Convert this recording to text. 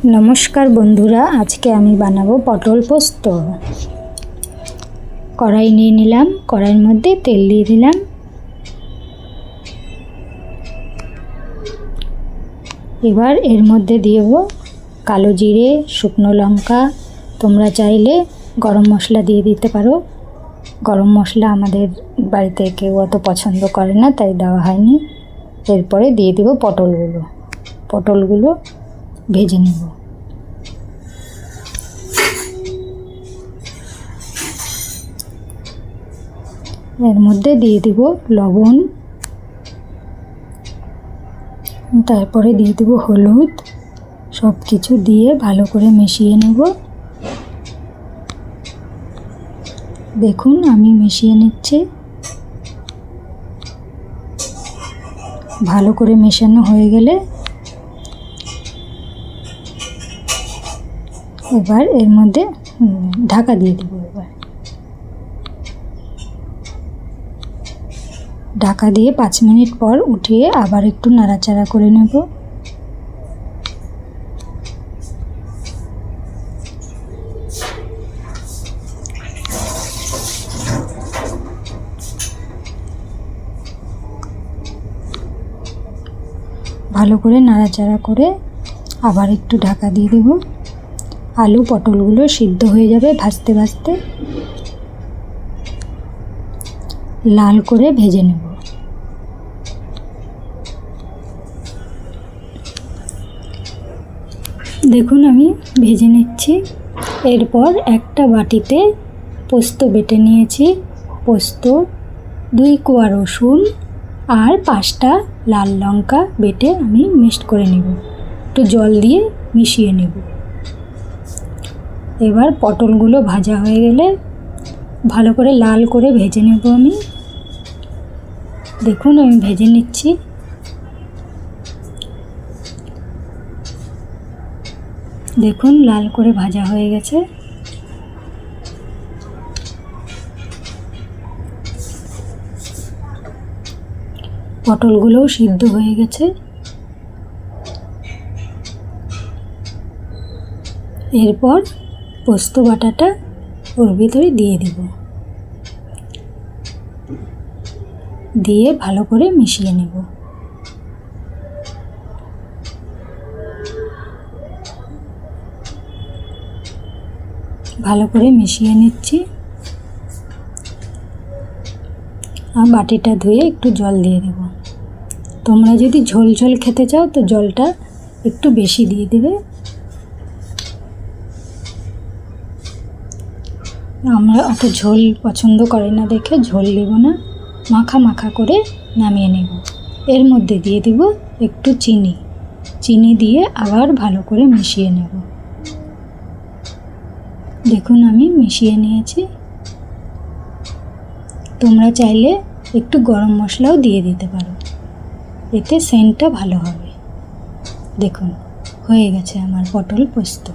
नमस्कार बंधुरा आज के आमी बानाबो पटल पोस्त। कड़ाई निये निलाम, कड़ाइर मध्य तेल दिए दिलाम, एबार एर मध्य दिएबो कालो जिरे, शुकनो लंका, तोमरा चाइले गरम मशला दिए दिते पारो। गरम मशला आमादेर बाड़ीते केउ अत पछंद करे ना ताई देওয়া হয়নি। एरपरे दिए देब पटलगुलो, पटलगुलो भेजे नेब। एर मध्य दिए देब लवण, तारपरे दिए देब हलुद, सब किछु दिए भालो करे मिशिए नेब। देखुन आमी मिशिए निচ্ছি। भालो करे मेशानो हये गेले एबार एर मध्य ढाका दिए देब। एबार ढाका दिए 5 मिनट पर उठिए आबार एकटू नाड़ाचाड़ा करे नेब। भालो करे नाड़ाचाड़ा करे आबार एकटू ढाका दिए देब। आलू पटलगुलो सिद्ध हो जाबे भाजते भाजते, लाल करे भेजे नेब। देखुन आमी भेजे निচ্ছি। एरपर एकटा बाटीते पोस्त बेटे निয়েছি। पोस्त 2 कोয়া रसुन और 5टा लाल लंका बेटे आमी मिक्सड करे नेब। एकटू जल दिए मिशिए नेब। एबार पटलगुलो भाजा हये गेले भालो करे लाल करे भेजे नेब आमी। देखुन आमी भेजे निচ্ছি। देखुन लाल करे भाजा हये गेছে। पटलगुलो सिद्ध हये गेছে। एरपर पोस्त बाटाटा ओर भितरे दिए देब, दिए भालो करे मिशिए नेब। भालो करे मिशिए निচ্ছি। আর বাটিটা ধুয়ে একটু জল দিয়ে দেব। তোমরা যদি ঝোল ঝোল খেতে চাও তো জলটা একটু বেশি দিয়ে দেবে। আমরা অত ঝোল পছন্দ করি না দেখে ঝোল দেব না, মাখা মাখা করে নামিয়ে নেব। এর মধ্যে দিয়ে দেব একটু চিনি, চিনি দিয়ে আবার ভালো করে মিশিয়ে নেব। দেখুন আমি মিশিয়ে নিয়েছি। তোমরা চাইলে একটু গরম মশলাও দিয়ে দিতে পারো, এতে সেন্টটা ভালো হবে। দেখুন হয়ে গেছে আমার পটল পোস্ত।